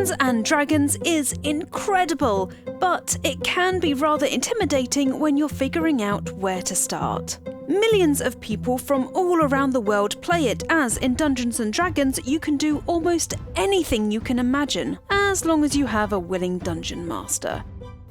Dungeons and Dragons is incredible, but it can be rather intimidating when you're figuring out where to start. Millions of people from all around the world play it, as in Dungeons and Dragons you can do almost anything you can imagine, as long as you have a willing dungeon master.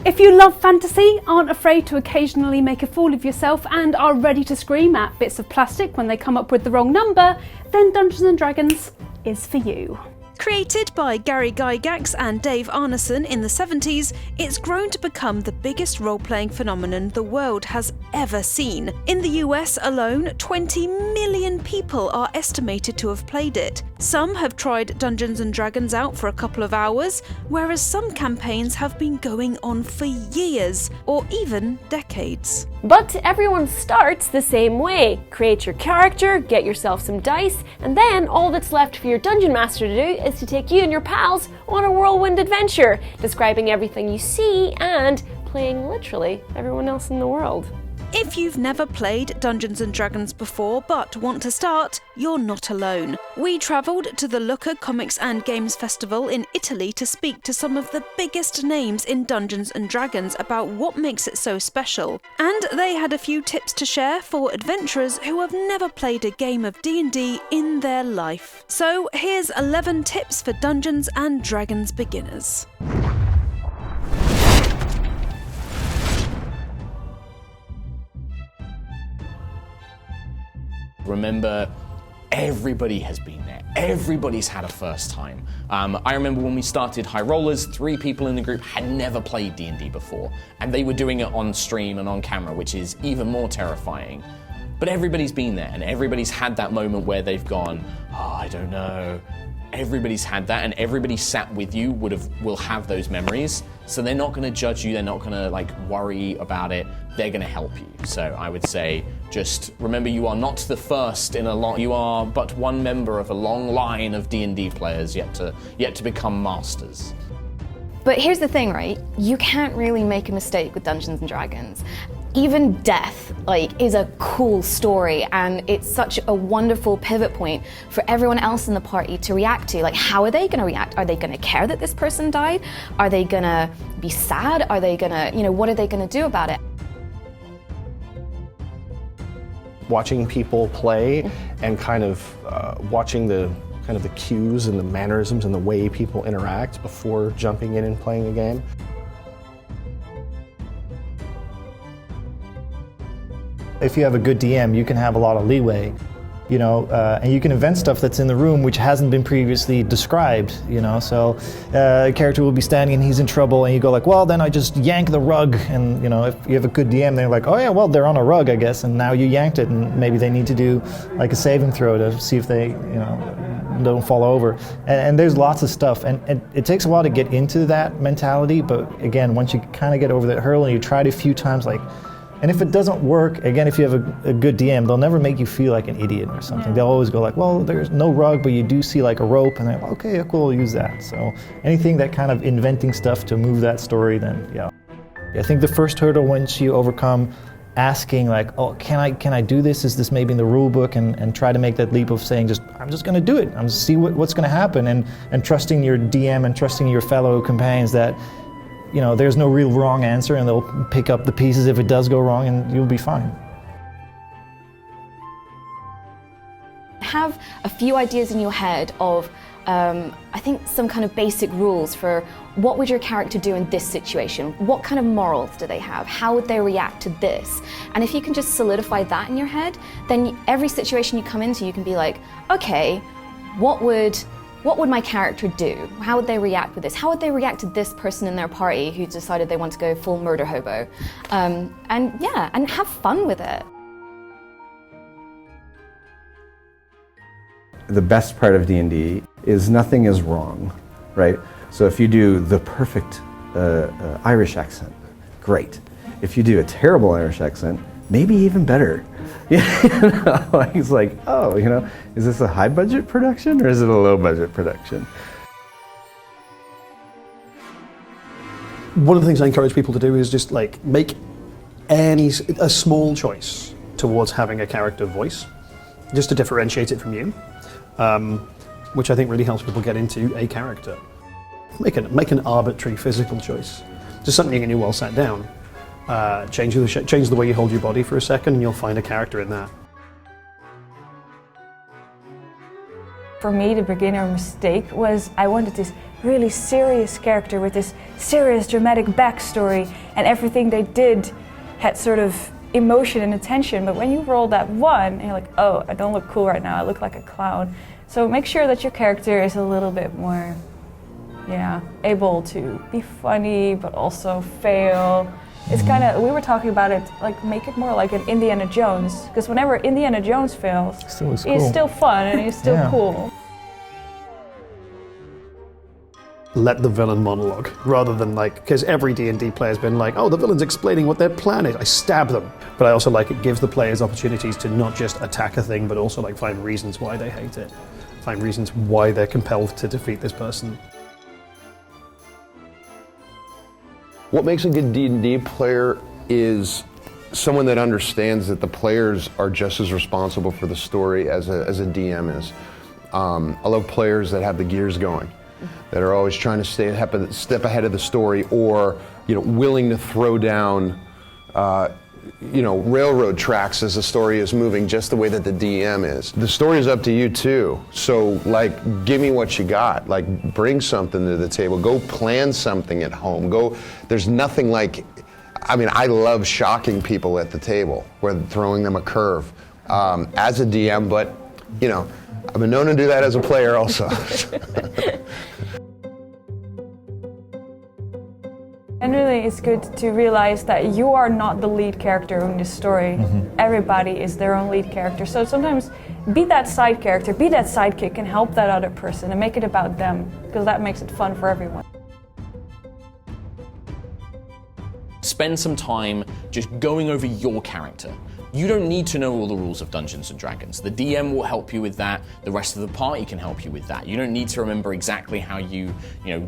If you love fantasy, aren't afraid to occasionally make a fool of yourself, and are ready to scream at bits of plastic when they come up with the wrong number, then Dungeons and Dragons is for you. Created by Gary Gygax and Dave Arneson in the 70s, it's grown to become the biggest role-playing phenomenon the world has ever seen. In the US alone, 20 million people are estimated to have played it. Some have tried Dungeons and Dragons out for a couple of hours, whereas some campaigns have been going on for years, or even decades. But everyone starts the same way. Create your character, get yourself some dice, and then all that's left for your dungeon master to do is to take you and your pals on a whirlwind adventure, describing everything you see and playing literally everyone else in the world. If you've never played Dungeons and Dragons before but want to start, you're not alone. We travelled to the Lucca Comics and Games Festival in Italy to speak to some of the biggest names in Dungeons and Dragons about what makes it so special. And they had a few tips to share for adventurers who have never played a game of D&D in their life. So here's 11 tips for Dungeons and Dragons beginners. Remember, everybody has been there. Everybody's had a first time. I remember when we started High Rollers, 3 people in the group had never played D&D before, and they were doing it on stream and on camera, which is even more terrifying. But everybody's been there, and everybody's had that moment where they've gone, oh, I don't know. Everybody's had that, and everybody sat with you will have those memories. So they're not going to judge you. They're not going to worry about it. They're going to help you. So I would say, just remember, you are not the first in a long. You are but one member of a long line of D&D players yet to become masters. But here's the thing, right? You can't really make a mistake with Dungeons and Dragons. Even death, is a cool story, and it's such a wonderful pivot point for everyone else in the party to react to. How are they going to react? Are they going to care that this person died? Are they going to be sad? Are they going to, what are they going to do about it? Watching people play and kind of watching the cues and the mannerisms and the way people interact before jumping in and playing a game. If you have a good DM, you can have a lot of leeway, and you can invent stuff that's in the room which hasn't been previously described, so a character will be standing and he's in trouble and you go well, then I just yank the rug, and if you have a good DM, they're like, oh yeah, well, they're on a rug, I guess, and now you yanked it, and maybe they need to do a saving throw to see if they, don't fall over. And there's lots of stuff, and it takes a while to get into that mentality, but again, once you kind of get over that hurdle and you try it a few times, and if it doesn't work, again, if you have a good DM, they'll never make you feel like an idiot or something. They'll always go well, there's no rug, but you do see a rope, and they're like, okay, cool, we'll use that. So anything that kind of inventing stuff to move that story, then yeah. I think the first hurdle, once you overcome asking oh, can I do this? Is this maybe in the rule book? And try to make that leap of saying, I'm just gonna do it. I'm just see what's gonna happen, and trusting your DM and trusting your fellow companions that there's no real wrong answer, and they'll pick up the pieces if it does go wrong, and you'll be fine. Have a few ideas in your head of, I think, some kind of basic rules for what would your character do in this situation? What kind of morals do they have? How would they react to this? And if you can just solidify that in your head, then every situation you come into, you can be okay, what would my character do? How would they react with this? How would they react to this person in their party who decided they want to go full murder hobo? And have fun with it. The best part of D&D is nothing is wrong, right? So if you do the perfect Irish accent, great. If you do a terrible Irish accent, maybe even better. It's oh, is this a high budget production or is it a low budget production? One of the things I encourage people to do is just make a small choice towards having a character voice, just to differentiate it from you, which I think really helps people get into a character. Make an arbitrary physical choice. Just something in you while sat down. Change the way you hold your body for a second and you'll find a character in that. For me, the beginner mistake was I wanted this really serious character with this serious dramatic backstory, and everything they did had sort of emotion and attention. But when you roll that 1, and you're like, oh, I don't look cool right now, I look like a clown. So make sure that your character is a little bit more, able to be funny, but also fail. It's kind of, we were talking about it, like make it more like an Indiana Jones, because whenever Indiana Jones fails, he's still fun and he's still cool. Let the villain monologue, rather than because every D&D player's been like, oh, the villain's explaining what their plan is, I stab them. But I also it gives the players opportunities to not just attack a thing, but also find reasons why they hate it, find reasons why they're compelled to defeat this person. What makes a good D&D player is someone that understands that the players are just as responsible for the story as a DM is. I love players that have the gears going, that are always trying to stay a step ahead of the story, or willing to throw down railroad tracks as the story is moving just the way that the DM is. The story is up to you too. So give me what you got. Bring something to the table. Go plan something at home. There's nothing I love shocking people at the table, whether throwing them a curve as a DM, but I've been known to do that as a player also. Generally, it's good to realize that you are not the lead character in this story. Everybody is their own lead character. So sometimes be that side character, be that sidekick, and help that other person and make it about them, because that makes it fun for everyone. Spend some time just going over your character. You don't need to know all the rules of Dungeons & Dragons. The DM will help you with that. The rest of the party can help you with that. You don't need to remember exactly how you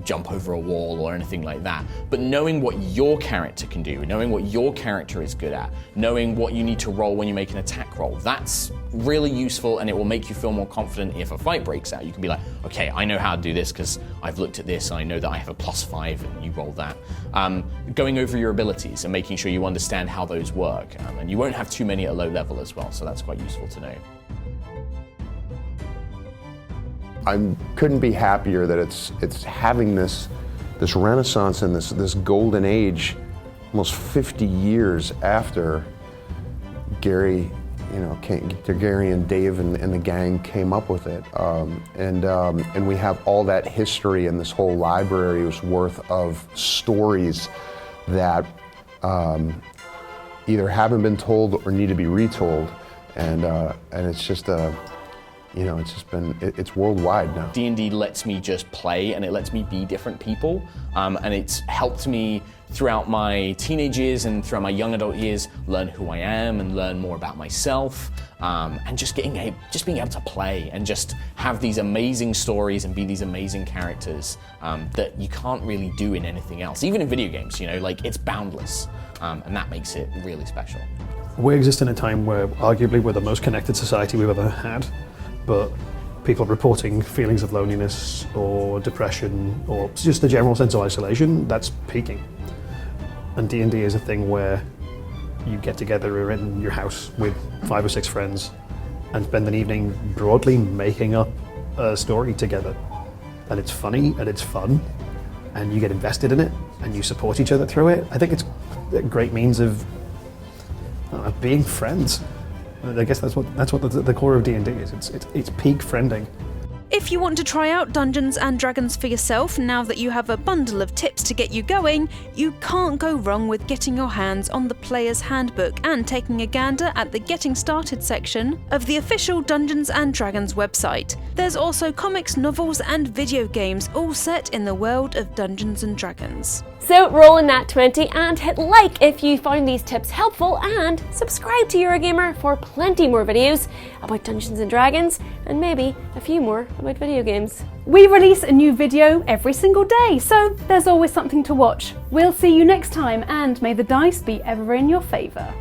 jump over a wall or anything like that. But knowing what your character can do, knowing what your character is good at, knowing what you need to roll when you make an attack roll, that's really useful, and it will make you feel more confident if a fight breaks out. You can be like, okay, I know how to do this because I've looked at this and I know that I have a +5 and you roll that. Going over your abilities and making sure you understand how those work. And you won't have too many at a low level as well, so that's quite useful to know. I couldn't be happier that it's having this renaissance and this golden age, almost 50 years after Gary and Dave and the gang came up with it, and we have all that history, and this whole library was worth of stories that either haven't been told or need to be retold, and it's just it's worldwide now. D&D lets me just play, and it lets me be different people, and it's helped me throughout my teenage years and throughout my young adult years learn who I am and learn more about myself, and just being able to play and just have these amazing stories and be these amazing characters that you can't really do in anything else. Even in video games, it's boundless, and that makes it really special. We exist in a time where arguably we're the most connected society we've ever had, but people reporting feelings of loneliness or depression or just a general sense of isolation, that's peaking. And D&D is a thing where you get together in your house with 5 or 6 friends and spend an evening broadly making up a story together. And it's funny and it's fun, and you get invested in it and you support each other through it. I think it's a great means of being friends. I guess that's what the core of D&D is. It's peak friending. If you want to try out Dungeons & Dragons for yourself, now that you have a bundle of tips to get you going, you can't go wrong with getting your hands on the Player's Handbook and taking a gander at the Getting Started section of the official Dungeons & Dragons website. There's also comics, novels and video games, all set in the world of Dungeons & Dragons. So roll a nat 20 and hit like if you found these tips helpful, and subscribe to Eurogamer for plenty more videos about Dungeons & Dragons and maybe a few more about video games. We release a new video every single day, so there's always something to watch. We'll see you next time, and may the dice be ever in your favour.